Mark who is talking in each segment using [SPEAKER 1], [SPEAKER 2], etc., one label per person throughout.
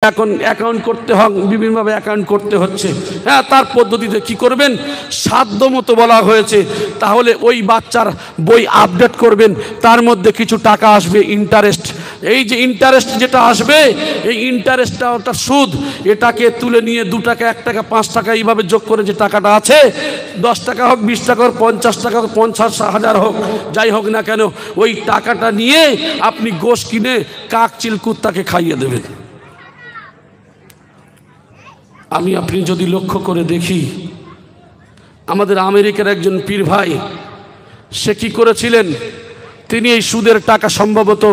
[SPEAKER 1] এখন অ্যাকাউন্ট করতে হয়, বিভিন্নভাবে অ্যাকাউন্ট করতে হচ্ছে। হ্যাঁ, তার পদ্ধতিতে কি করবেন, সাধ্য মতো বলা হয়েছে। তাহলে ওই বাচ্চার বই আপডেট করবেন, তার মধ্যে কিছু টাকা আসবে ইন্টারেস্ট। এই যে ইন্টারেস্ট যেটা আসবে, এই ইন্টারেস্টটা অর্থাৎ সুদ, এটাকে তুলে নিয়ে 2 টাকা 1 টাকা 5 টাকা এইভাবে যোগ করে যে টাকাটা আছে, 10 টাকা হোক 20 টাকা হোক 50 টাকা হোক 50,000 হোক, যাই হোক না কেন, ওই টাকাটা নিয়ে আপনি গোশ কিনে কাক চিল কুত্তাকে খাইয়ে দেবেন। আমি আপনি যদি লক্ষ্য করে দেখি, আমাদের আমেরিকার একজন পীর ভাই, সে কি করেছিলেন, তিনি এই সুদের টাকা সম্ভবত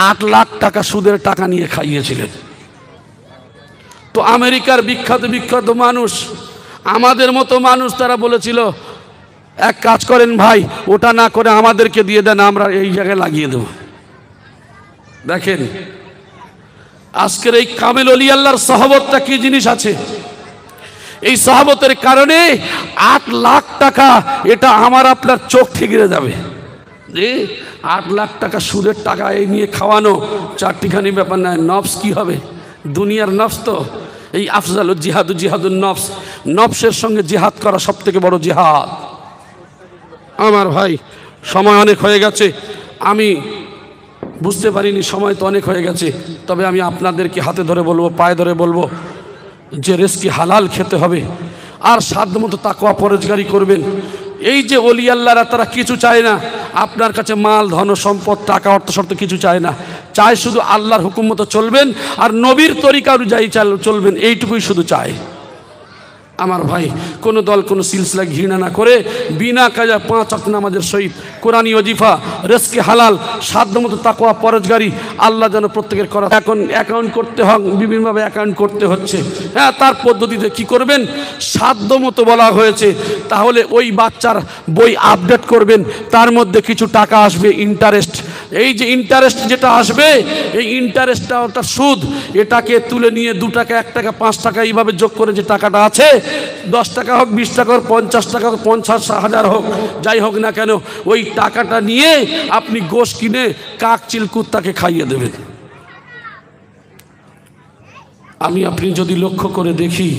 [SPEAKER 1] 8 লাখ টাকা সুদের টাকা নিয়ে খাইয়েছিলেন। তো আমেরিকার বিখ্যাত বিখ্যাত মানুষ, আমাদের মতো মানুষ, তারা বলেছিল এক কাজ করেন ভাই, ওটা না করে আমাদেরকে দিয়ে দেন, আমরা এই জায়গায় লাগিয়ে দেব। দেখেন আজকের এই কামেল ওলি আল্লাহর সাহাবতটা কি জিনিস আছে। এই সাহাবতের কারণে 8 লাখ টাকা, এটা আমার আপনার চোখ ঠিকরে যাবে যে 8 লাখ টাকা সুদের টাকা এই নিয়ে খাওয়ানো চারটিখানি ব্যাপার নয়। নফস কি হবে, দুনিয়ার নফস তো এই আফজালুল জিহাদু জিহাদুন নফস, নফসের সঙ্গে জিহাদ করা সব থেকে বড় জিহাদ। আমার ভাই সময় অনেক হয়ে গেছে, আমি বুঝতে পারিনি, সময় তো অনেক হয়ে গেছে। তবে আমি আপনাদেরকে হাতে ধরে বলবো, পায়ে ধরে বলবো যে রিজকি হালাল খেতে হবে, আর সাধ্যমতো তাকওয়া পরহেজগারি করবেন। এই যে ওলি আল্লাহরা, তারা কিছু চায় না আপনার কাছে, মাল ধন সম্পদ টাকা অর্থ শর্ত কিছু চায় না, চায় শুধু আল্লাহর হুকুম মতো চলবেন আর নবীর তরিকা অনুযায়ী চলবেন, এইটুকুই শুধু চায়। আমার ভাই, কোনো দল কোনো সিলসিলা ঘৃণা না করে বিনা কাজা 5 ওয়াক্ত নামাজের সহিত কোরআনী ওজিফা, রিজকি হালাল, সাধ্যমতো তাকওয়া পরহেজগারি আল্লাহ যেন প্রত্যেকের করা। এখন অ্যাকাউন্ট করতে হয়, বিভিন্নভাবে অ্যাকাউন্ট করতে হচ্ছে। হ্যাঁ, তার পদ্ধতিতে কি করবেন, সাধ্য মতো বলা হয়েছে। তাহলে ওই বাচ্চার বই আপডেট করবেন, তার মধ্যে কিছু টাকা আসবে ইন্টারেস্ট। এই যে ইন্টারেস্ট যেটা আসবে, এই ইন্টারেস্টটা অর্থাৎ সুদ, এটাকে তুলে নিয়ে 2 টাকা 1 টাকা 5 টাকা এইভাবে যোগ করে যে টাকাটা আছে, 10 টাকা হোক 20 টাকা হোক 50 টাকা হোক 50,000 হোক, যাই হোক না কেন, ওই টাকাটা নিয়ে আপনি গোশ কিনে কাক চিল কুত্তাকে খাইয়ে দেবেন। আমি আপনি যদি লক্ষ্য করে দেখি,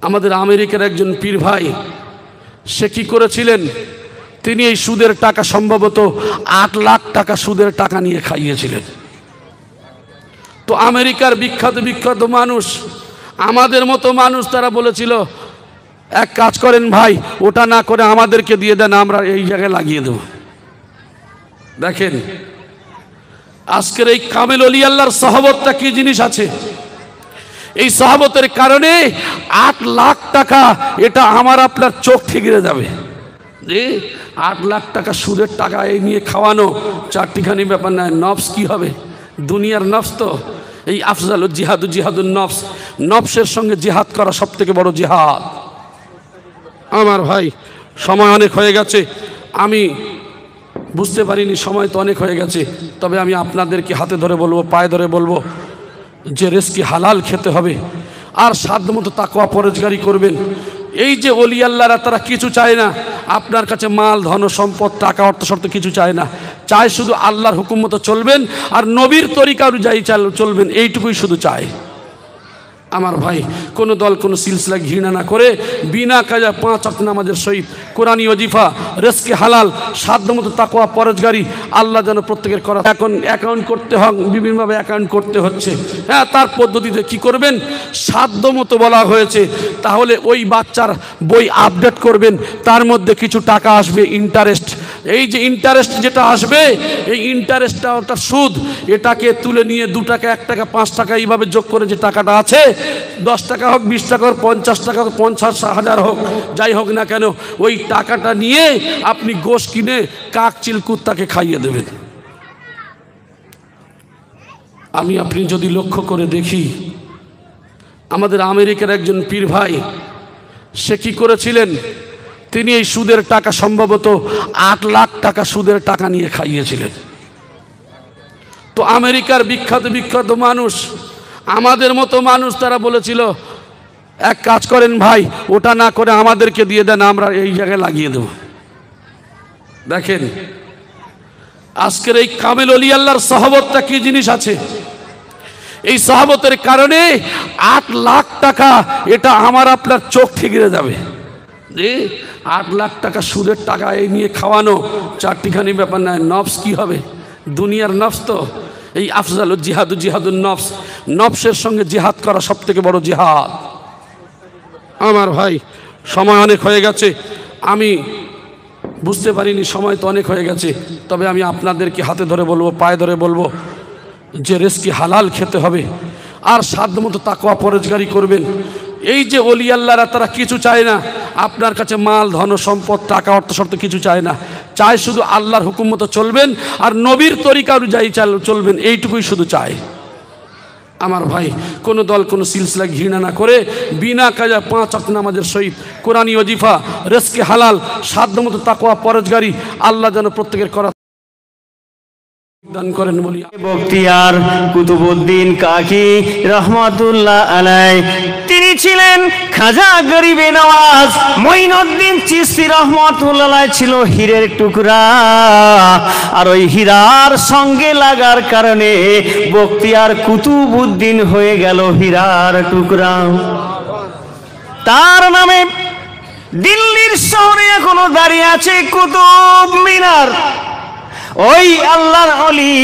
[SPEAKER 1] আমাদের আমেরিকার একজন পীর ভাই, সে কি করেছিলেন, তিনি এই সুদের টাকা সম্ভবত 8 লাখ টাকা সুদের টাকা নিয়ে খাইয়েছিলেন। তো আমেরিকার বিখ্যাত বিখ্যাত মানুষ, আমাদের মতো মানুষ, তারা বলেছিল এক কাজ করেন ভাই, ওটা না করে আমাদেরকে দিয়ে দেন, আমরা এই জায়গায় লাগিয়ে দেব। দেখেন আজকের এই কামেল ওলি আল্লাহর সাহাবতটা কি জিনিস আছে। এই সাহাবতের কারণে 8 লাখ টাকা, এটা আমার আপনার চোখ ঠিকরে যাবে যে 8 লাখ টাকা সুদের টাকা এই নিয়ে খাওয়ানো চারটিখানি ব্যাপার নয়। নফস কি হবে, দুনিয়ার নফস তো এই আফজালুল জিহাদু জিহাদুন নফস, নফসের সঙ্গে জিহাদ করা সব থেকে বড় জিহাদ। আমার ভাই সময় অনেক হয়ে গেছে, আমি বুঝতে পারিনি, সময় তো অনেক হয়ে গেছে। তবে আমি আপনাদেরকে হাতে ধরে বলবো, পায়ে ধরে বলবো যে রিজকি হালাল খেতে হবে, আর সাধ্যমতো তাকওয়া পরহেজগারি করবেন। এই যে ওলি আল্লাহরা, তারা কিছু চায় না আপনার কাছে মাল ধন সম্পদ টাকা অর্থ শর্ত কিছু চায় না, চায় শুধু আল্লাহর হুকুম মতো চলবেন আর নবীর তরিকা অনুযায়ী চলবেন, এইটুকুই শুধু চায়। আমার ভাই, কোনো দল কোনো সিলসিলা ঘৃণা না করে বিনা কাজা 5 ওয়াক্ত নামাজের সহিত কোরআনী ওজিফা, রিজকি হালাল, সাধ্যমতো তাকওয়া পরহেজগারি আল্লাহ যেন প্রত্যেকের করা। এখন অ্যাকাউন্ট করতে হয়, বিভিন্নভাবে অ্যাকাউন্ট করতে হচ্ছে। হ্যাঁ, তার পদ্ধতিতে কি করবেন, সাধ্য মতো বলা হয়েছে। তাহলে ওই বাচ্চার বই আপডেট করবেন, তার মধ্যে কিছু টাকা আসবে ইন্টারেস্ট। এই যে ইন্টারেস্ট যেটা আসবে, এই ইন্টারেস্টটা অর্থাৎ সুদ, এটাকে তুলে নিয়ে 2 টাকা 1 টাকা 5 টাকা এইভাবে যোগ করে যে টাকাটা আছে, 10 টাকা হোক 20 টাকা হোক 50 টাকা হোক 50,000 হোক, যাই হোক না কেন, ওই টাকাটা নিয়ে আপনি গোশ কিনে কাক চিল কুত্তাকে খাইয়ে দেবেন। আমি আপনি যদি লক্ষ্য করে দেখি, আমাদের আমেরিকার একজন পীর ভাই, সে কি করেছিলেন, তিনি এই সুদের টাকা সম্ভবত 8 লাখ টাকা সুদের টাকা নিয়ে খাইয়েছিলেন। তো আমেরিকার বিখ্যাত বিখ্যাত মানুষ, আমাদের মতো মানুষ, তারা বলেছিল এক কাজ করেন ভাই, ওটা না করে আমাদেরকে দিয়ে দেন, আমরা এই জায়গায় লাগিয়ে দেব। দেখেন আজকের এই কামেল ওলি আল্লাহর সাহাবতটা কি জিনিস আছে। এই সাহাবতের কারণে 8 লাখ টাকা, এটা আমার আপনার চোখ ঠিকরে যাবে যে 8 লাখ টাকা সুদের টাকা এই নিয়ে খাওয়ানো চারটিখানি ব্যাপার নয়। নফস কি হবে? দুনিয়ার নফস তো এই আফজাল জিহাদুন নফস, নফসের সঙ্গে জিহাদ করা সব থেকে বড় জিহাদ। আমার ভাই সময় অনেক হয়ে গেছে, আমি বুঝতে পারিনি সময় তো অনেক হয়ে গেছে, তবে আমি আপনাদেরকে হাতে ধরে বলবো, পায়ে ধরে বলবো যে রিজকি হালাল খেতে হবে আর সাধ্যমতো তাকওয়া পরহেজগারি করবেন। এই যে ওলি আল্লাহরা তারা কিছু চায় না আপনার কাছে, মাল ধন সম্পদ টাকা অর্থ শর্ত কিছু চায় না, চায় শুধু আল্লাহর হুকুম মতো চলবেন আর নবীর তরিকা অনুযায়ী চলবেন, এইটুকুই শুধু চায়। আমার ভাই কোনো দল কোনো সিলসিলা ঘৃণা না করে বিনা কাজা 5 ওয়াক্ত নামাজের সহিত কোরআনী ওজিফা রিজকি হালাল সাধ্যমতো তাকওয়া পরহেজগারি আল্লাহ যেন প্রত্যেকের করা দান করেন বলি।
[SPEAKER 2] বখতিয়ার কুতুবউদ্দিন কাকি রহমাতুল্লাহ আলাইহি, তিনি ছিলেন খাজা গরিবে নওয়াজ মঈনুদ্দিন চিশতি রহমাতুল্লাহ আলাইহি, ছিল হীরের টুকরা। আর ওই হীরার সঙ্গে লাগার কারণে বখতিয়ার কুতুবউদ্দিন হয়ে গেল হীরার টুকরা। তার নামে দিল্লির শহরে এখনো দাঁড়িয়ে আছে কুতুব মিনার। ওই আল্লাহর ওলি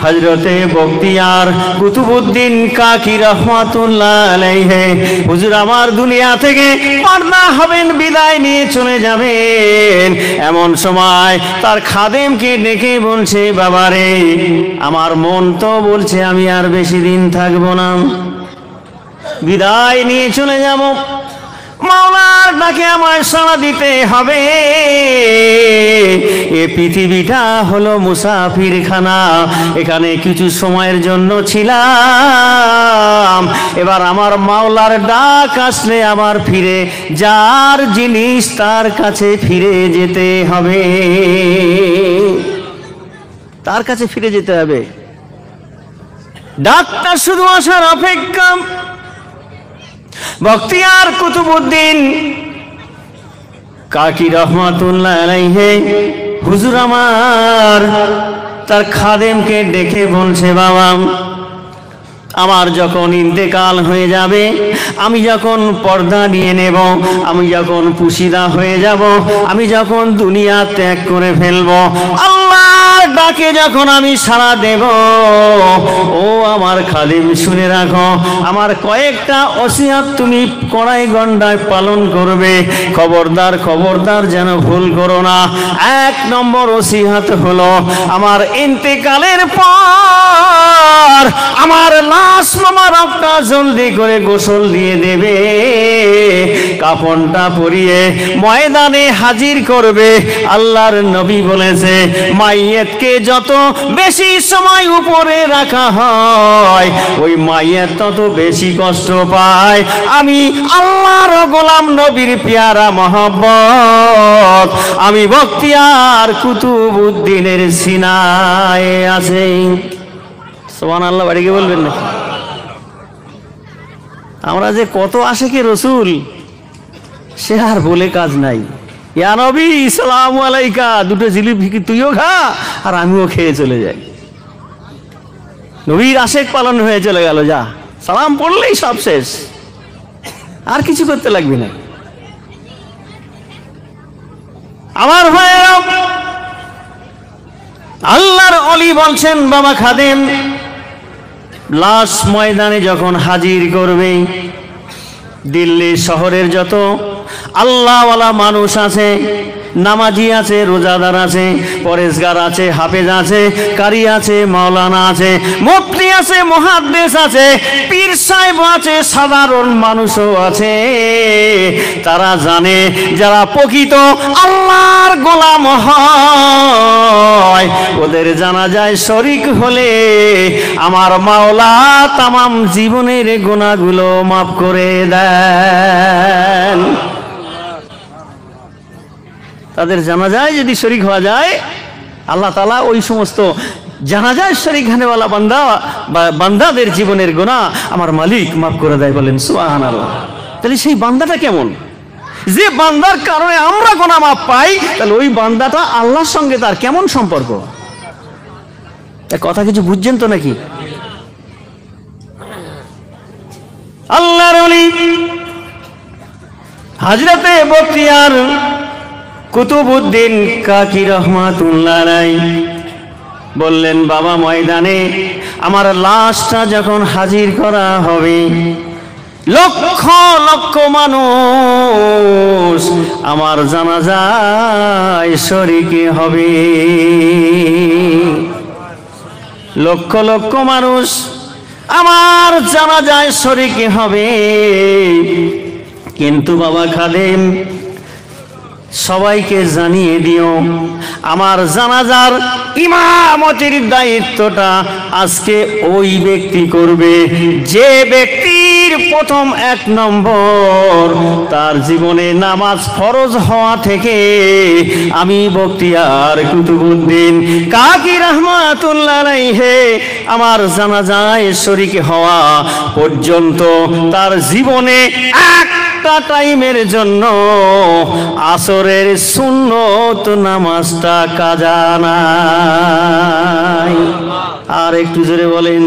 [SPEAKER 2] হযরতে বখতিয়ার কুতুবউদ্দিন কাকি রহমাতুল্লাহ আলাইহি, হুজুর আমার দুনিয়া থেকে পর্দা হবেন, বিদায় নিয়ে চলে যাবেন। এমন সময় তার খাদেমকে ডেকে বলছে, বাবারে আমার মন তো বলছে আমি আর বেশি দিন থাকবো না, বিদায় নিয়ে চলে যাব, মাওলার ডাকে আমায় সাড়া দিতে হবে। এ পৃথিবীটা হলো মুসাফিরখানা, এখানে কিছু সময়ের জন্য ছিলাম, এবার আমার মাওলার ডাক আসলে আমার ফিরে যার জিনিস তার কাছে ফিরে যেতে হবে, তার কাছে ফিরে যেতে হবে। ডাকটা শুধু আসার অপেক্ষা। বখতিয়ার কুতুবউদ্দিন কাকি রহমাতুল্লাহ আলাইহি, হুজুর আমার তার খাদেমকে ডেকে বলছে, বাবা আমার যখন ইন্তেকাল হয়ে যাবে, আমি যখন পর্দা নিয়ে নেব, আমি যখন পুশিদা হয়ে যাব, আমি যখন দুনিয়া ত্যাগ করে ফেলবো, আল্লাহর ডাকে যখন আমি সাড়া দেব, ও আমার খাদেম শুনে রাখো, আমার কয়েকটা ওসিয়ত তুমি কড়াই গন্ডায় পালন করবে। খবরদার খবরদার যেন ভুল করো না। 1 নম্বর ওসিয়ত হলো, আমার ইন্তেকালের পর আমার লাশ মোবারকটা জলদি করে গোসল দিয়ে দেবে, কাফনটা পরিয়ে ময়দানে হাজির করবে। আল্লাহর নবী বলেছে, মাইয়েতকে যত বেশি সময় উপরে রাখা হয়, ওই মাইয়েত তত বেশি কষ্ট পায়। আমি আল্লাহর গোলাম নবীর পেয়ারা মহব্বত আমি বখতিয়ার কুতুবউদ্দিনের সিনায় আছে। সুবহানাল্লাহ, বাড়িকে বলবেন না? আমরা যে কত আশিকে রসুল সে আর বলে কাজ নাই। ইয়া নবী সালামু আলাইকা, 2টো জিলিপি তুইও খা আর আমিও খেয়ে চলে যাই। নবীর আশেক পালন হয়ে চলে গেল, যা সালাম পড়লেই সব শেষ, আর কিছু করতে লাগবে না। আমার ভাইয়েরা, আল্লাহর ওলি বলছেন, বাবা খাদেম লাশ ময়দানে যখন হাজির করবে, দিল্লি শহরের যত আল্লাহওয়ালা মানুষ আছে, নামাজি আছে, রোজাদার আছে, পরেশগার আছে, হাফেজ আছে, কারি আছে, মাওলানা আছে, মুফতি আছে, মুহাদ্দিস আছে, পীর সাহেব আছে, সাধারণ মানুষও আছে, তারা জানে যারা প্রকৃত আল্লাহর গোলাম হয়, ওদের জানাজায় শরীক হলে আমার মাওলা তামাম জীবনের গুনাহগুলো মাফ করে দেন। তাদের জানাজায় যদি শরীক হওয়া যায়, আল্লাহ তাআলা ওই সমস্ত জানাজায় শরীক হানেওয়ালা বান্দাদের জীবনের গুনাহ আমার মালিক মাফ করে দেয়। বলেন সুবহানাল্লাহ। তাহলে সেই বান্দাটা কেমন? যে বান্দার কারণে আমরা গুনাহ মাফ পাই, তাহলে ওই বান্দাটা আল্লাহর সঙ্গে তার কেমন সম্পর্ক? কথা কিছু বুঝছেন তো নাকি? হযরতে বখতিয়ার কুতুবউদ্দিন কাকি রহমাতুল্লাহ আলাইহি বললেন, বাবা ময়দানে আমার লাশটা যখন হাজির করা হবে, লক্ষ লক্ষ মানুষ আমার জানাজায় শরীক হবে, লক্ষ লক্ষ মানুষ আমার জানাজায় শরীক হবে। কিন্তু বাবা খাদেম, সবাইকে জানিয়ে দিও আমার জানাজার ইমামতির দায়িত্বটা আজকে ওই ব্যক্তি করবে যে ব্যক্তির প্রথম ১ নম্বর তার জীবনে নামাজ ফরজ হওয়া থেকে আমি বখতিয়ার কুতুবউদ্দিন কাকি রহমাতুল্লাহ আলাইহি আমার জানাজায় শরীক হওয়া পর্যন্ত তার জীবনে একটা টাইমের জন্য আসরের সুন্নত নামাজটা কাজা নাই। আর একটু জোরে বলেন।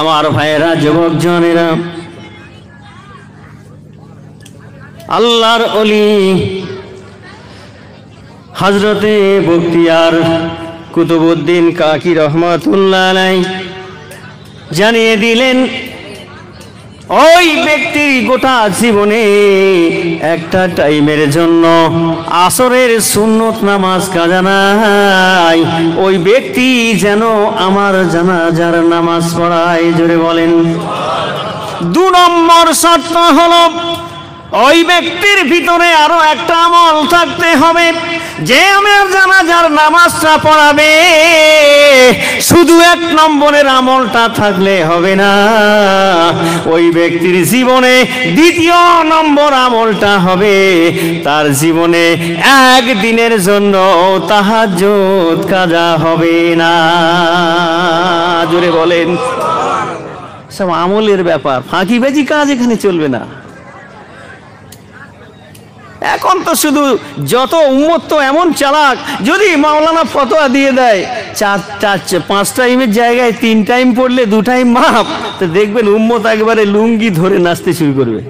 [SPEAKER 2] আমার ভাইয়েরা, যুবক জনেরা, আল্লাহর ওলি হযরতে বখতিয়ার কুতুবউদ্দিন কাকি রহমাতুল্লাহ আলাইহি জানিয়ে দিলেন, ওই ব্যক্তির গোটা জীবনে একটা টাইমের জন্য আসরের সুন্নত নামাজ কাজা নাই। ওই ব্যক্তি যেন আমার জানাজার নামাজ পড়ায়। জোরে বলেন। ২ নম্বর শর্ত হলো, ওই ব্যক্তির ভিতরে আরো একটা আমল থাকতে হবে, যে আমার জানাজার নামাজটা পড়াবে। শুধু ১ নম্বরের আমলটা থাকলে হবে না, ওই ব্যক্তির জীবনে ২য় নম্বর আমলটা হবে, তার জীবনে ১ দিনের জন্য তাহাজ্জুদ কাজা হবে না। জোরে বলেন। সব আমলের ব্যাপার, ফাঁকিবাজি কাজ এখানে চলবে না। এখন তো শুধু যত উম্মত তো এমন চালাক, যদি মাওলানা ফতোয়া দিয়ে দেয় ৫ টাইমের জায়গায় ৩ টাইম পড়লে ২ টাইম মাপ, তো দেখবেন উম্মত একবারে লুঙ্গি ধরে নাচতে শুরু করবে।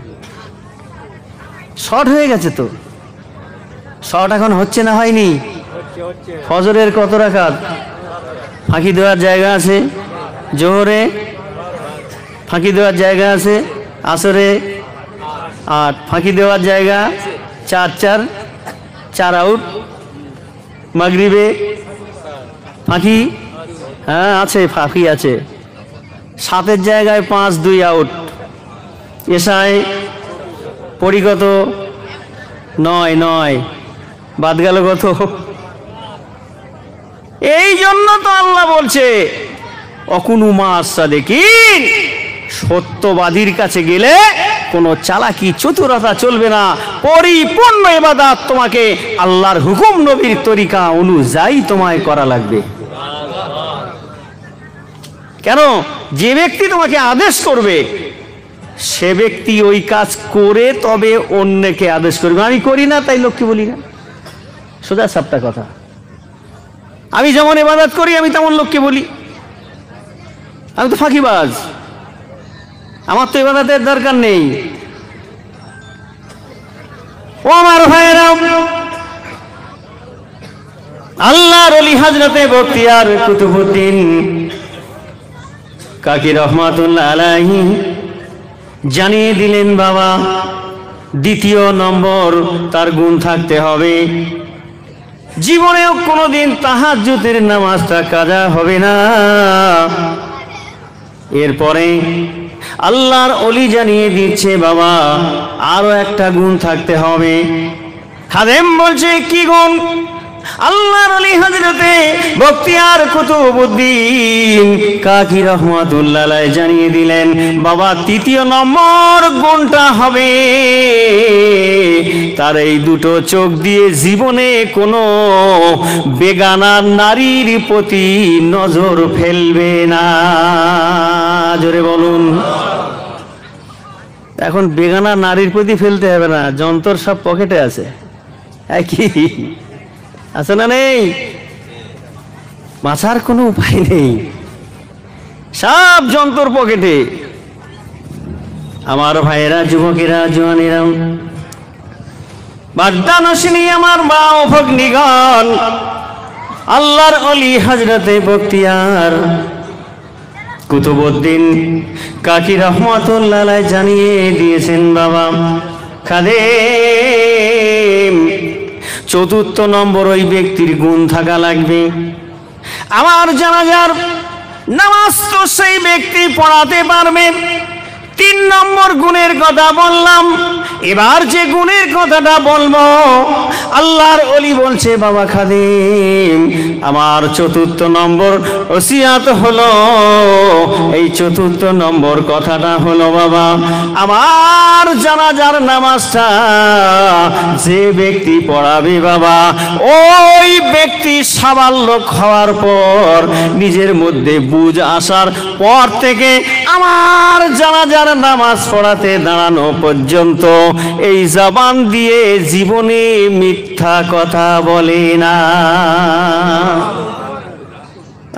[SPEAKER 2] শর্ট হয়ে গেছে তো, শর্ট এখন হচ্ছে না হয়নি? ফজরের কত রাকাত ফাঁকি দেওয়ার জায়গা আছে, জোহরে ফাঁকি দেওয়ার জায়গা আছে, আসরে ৮ ফাঁকি দেওয়ার জায়গা, ৪ আউট, মাগরিবে ফাঁকি, হ্যাঁ আছে, ফাঁকি আছে, ৭-এর জায়গায় ৫-২ আউট, এশায় পড়ি কত ৯ বাদ গেল কত? এই জন্য তো আল্লাহ বলছে, অকুনু মাস সাদিকিন, সত্যবাদীর কাছে গেলে কোনো চালাকি চতুরতা চলবে না, পরিপূর্ণ ইবাদত তোমাকে আল্লাহর হুকুম নবীর তরিকা অনুযায়ী তোমায় করা লাগবে। কেন? যে ব্যক্তি তোমাকে আদেশ করবে সে ব্যক্তি ওই কাজ করে তবে অন্যকে আদেশ করবে। আমি করি না তাই লোককে বলি না, সোজা সাপটা কথা। আমি যেমন ইবাদত করি আমি তেমন লোককে বলি, আমি তো ফাঁকিবাজ, আমার তো ইবাদতের দরকার নেই। ও আমার ভাইয়েরা, আল্লাহর ওলি হযরতে বখতিয়ার কুতুবউদ্দিন কাকি রহমাতুল্লাহ আলাইহি জানিয়ে দিলেন, বাবা ২য় নম্বর তার গুণ থাকতে হবে, জীবনেও কোনোদিন তাহাজ্জুদের নামাজটা কাজা হবে না। এরপরে আল্লাহর ওলি জানিয়ে দিচ্ছে, বাবা আরো একটা গুণ থাকতে হবে। খাদেম বলছে, কি গুণ? আল্লাহর ওলি হযরতে বখতিয়ার কুতুবউদ্দিন কাকি রহমাতুল্লাহ আলাইহি জানিয়ে দিলেন, বাবা ৩য় নম্বর গুণটা হবে, তার এই ২টো চোখ দিয়ে জীবনে কোনো বেগানা নারীর প্রতি নজর ফেলবে না। জোরে বলুন। এখন বেগানা নারীর প্রতি ফেলতে হবে না, যন্ত্র সব পকেটে আছে, কি আছে না? নেই, বাঁচার কোনো উপায় নেই। সব যন্ত্র পকেটে। আমার ভাইয়েরা, যুবকেরা, জওয়ানেরা, বাদ্দানসিনী আমার মা ও ভগ্নীগণ, আল্লাহর অলি হযরতে বখতিয়ার কুতুবউদ্দিন কাকি রহমাতুল্লাহ আলাইহি জানিয়ে দিয়েছেন, বাবা খাদেম চতুর্থ নম্বর ওই ব্যক্তির গুণ থাকা লাগবে। আমার জানাজার নামাজ তো সেই ব্যক্তি পড়াতে পারবে। 3 নম্বর গুণের কথা বললাম, এবার যে গুণের কথাটা বলবো, আল্লাহর ওলি বলছে, বাবা খাদেম আমার চতুর্থ নম্বর ওসিয়াত হলো, এই চতুর্থ নম্বর কথাটা হলো, বাবা আমার জানাজার নামাজটা যে ব্যক্তি পড়াবে, বাবা ওই ব্যক্তি সাবালক হওয়ার পর, নিজের মধ্যে বুঝ আসার পর থেকে আমার জানাজার নামাজ পড়াতে দাঁড়ানো পর্যন্ত এই জবান দিয়ে জীবনে মিথ্যা কথা বলে না।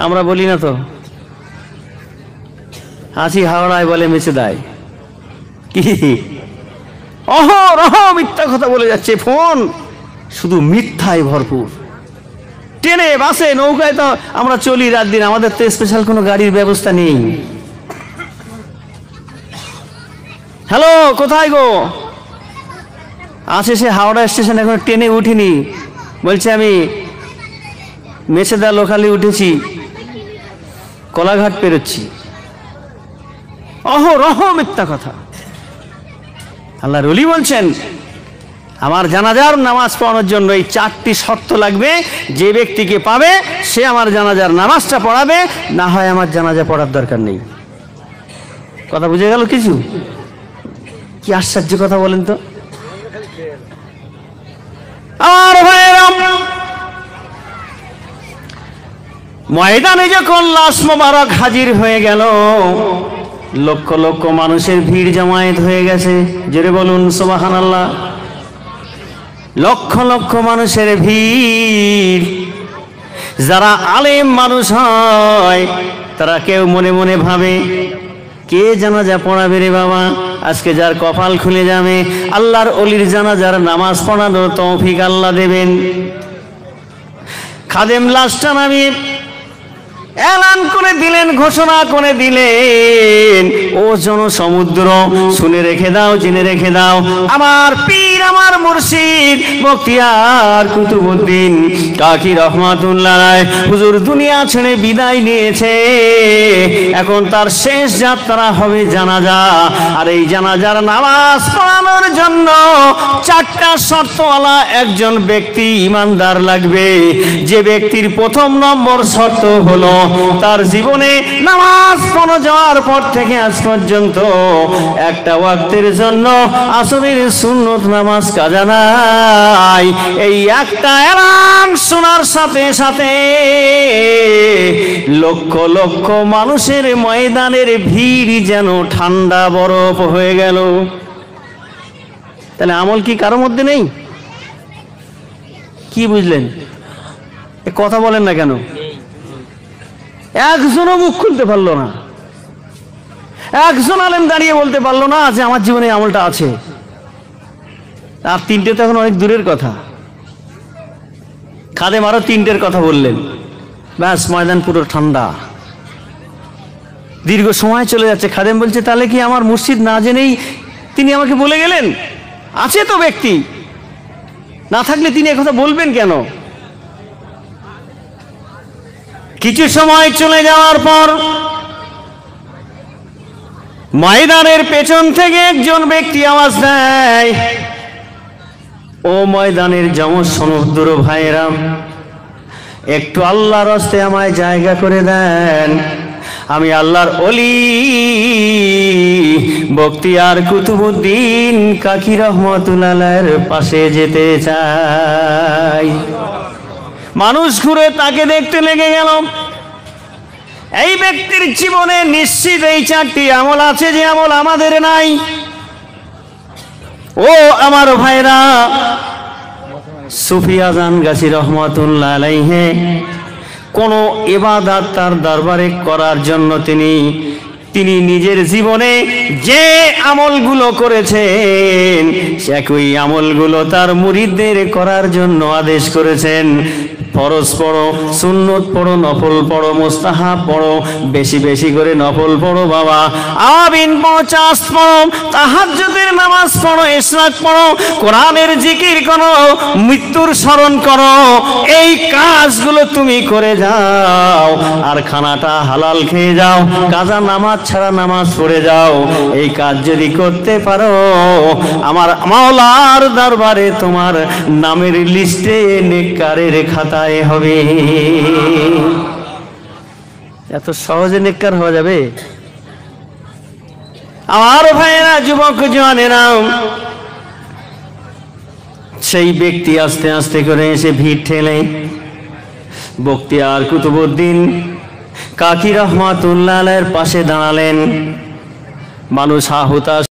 [SPEAKER 2] আমরা বলি না তো, হাসি হাওড়ায় বলে মেছে দেয়, কি অহরহ মিথ্যা কথা বলে যাচ্ছে, ফোন শুধু মিথ্যায় ভরপুর। ট্রেনে, বাসে, নৌকায় তো আমরা চলি রাত দিন, আমাদের তো স্পেশাল কোনো গাড়ির ব্যবস্থা নেই। হ্যালো, কোথায় গো? আছে সে হাওড়া স্টেশন, এখন ট্রেনে উঠিনি, বলছে আমি মেছেদা লোকালে উঠেছি, কলাঘাট পেরোচ্ছি। অহরহ মিথ্যা কথা। আল্লাহর ওলি বলছেন, আমার জানাজার নামাজ পড়ানোর জন্য এই 4টি শর্ত লাগবে। যে ব্যক্তিকে পাবে সে আমার জানাজার নামাজটা পড়াবে, না হয় আমার জানাজা পড়ার দরকার নেই। কথা বুঝে গেল কিছু? কি আশ্চর্য কথা বলেন তো। আমার ভাইয়েরা, ময়দানে যখন লাশ মোবারক হাজির হয়ে গেল, লক্ষ লক্ষ মানুষের ভিড় জমায়েত হয়ে গেছে, জোরে বলুন সুবহানাল্লাহ। লক্ষ লক্ষ মানুষের ভিড়। যারা আলেম মানুষ হয় তারা কেউ মনে মনে ভাবে, কে জানাজা পড়াবে রে বাবা, আজকে যার কপাল খুলে যাবে, আল্লাহর ওলির জানাজার নামাজ পড়ানোর তৌফিক আল্লাহ দেবেন। খাদেম লাশটা নামিয়ে এলান করে দিলেন, ঘোষণা করে দিলেন, ও জনসমুদ্র শুনে রেখে দাও, জেনে রেখে দাও, আমার পীর, আমার মুর্শিদ বখতিয়ার কুতুবউদ্দিন কাকি রহমাতুল্লাহ আলাইহি হুজুর দুনিয়া ছেড়ে বিদায় নিয়েছে। এখন তার শেষ যাত্রা হবে জানাজা, আর এই জানাজার নামাজ পড়ানোর জন্য 4টা শর্তওয়ালা একজন ব্যক্তি ইমানদার লাগবে। যে ব্যক্তির প্রথম নম্বর শর্ত হলো, তার জীবনে নামাজ পড়ে যাওয়ার পর থেকে আজ পর্যন্ত একটা ওয়াক্তের জন্য আসরের সুন্নত নামাজ কাজা নাই। এই একটা এলান শোনার সাথে সাথে লক্ষ লক্ষ মানুষের ময়দানের ভিড় যেন ঠান্ডা বরফ হয়ে গেল। তাহলে আমল কি কারোর মধ্যে নেই? কি বুঝলেন? এ কথা বলেন না কেন? একজনও মুখ খুলতে পারলো না, একজন আলেম দাঁড়িয়ে বলতে পারলো না যে আমার জীবনে আমলটা আছে। আর 3টে তো এখন অনেক দূরের কথা। খাদেম আরো 3টের কথা বললেন, ব্যাস ময়দান পুরো ঠান্ডা, দীর্ঘ সময় চলে যাচ্ছে। খাদেম বলছে, তাহলে কি আমার মুর্শিদ না জেনেই তিনি আমাকে বলে গেলেন? আছে তো ব্যক্তি, না থাকলে তিনি একথা বলবেন কেন? কিছু সময় চলে যাওয়ার পর ময়দানের পেছন থেকে একজন ব্যক্তি আওয়াজ দেয়, ও ময়দানের সমুদ্র ভাইয়েরা, একটু আল্লাহর রাস্তে আমায় জায়গা করে দেন, আমি আল্লাহর ওলি বখতিয়ার কুতুবউদ্দিন কাকি রহমাতুল্লাহ আলাইহির পাশে যেতে চাই। মানুষ ঘুরে তাকে দেখতে লেগে গেল। এই ব্যক্তির জীবনে নিশ্চিত এই 4টি আমল আছে, যে আমল আমাদের নাই। ও আমার ভাইরা, সুফি আজান গাছি রহমাতুল্লাহ আলাইহি কোনো ইবাদত তার দরবারে করার জন্য তিনি নিজের জীবনে যে আমলগুলো করেছেন একই আমলগুলো তার মুরিদদের করার জন্য আদেশ করেছেন। ফরজ পড়ো, সুন্নত পড়ো, নফল পড়ো, মুস্তাহাব পড়ো, বেশি বেশি করে নফল পড়ো বাবা, আমিন পড়ো, চাষ পড়ো, তাহাজ্জুদের নামাজ পড়ো, ইশরাক পড়ো, কোরআনের জিকির করো, মৃত্যুর স্মরণ করো। এই কাজগুলো তুমি করে যাও আর খানাটা হালাল খেয়ে যাও, কাজা নামাজ ছাড়া নামাজ পড়ে যাও। এই কাজ যদি করতে পারো আমার মাওলার দরবারে তোমার নামের লিস্টে নেককারের খাতায় হবে। এত সহজে নেককার হওয়া যাবে? আমার ভাইয়েরা, যুবক জওয়ানেরা, সেই ব্যক্তি আস্তে আস্তে করে এসে ভিড় ঠেলে বখতিয়ার কুতুবউদ্দিন কাকি রহমাতুল্লাহ আলাইহির পাশে দাঁড়ালেন। মানুষ হাহুতাশ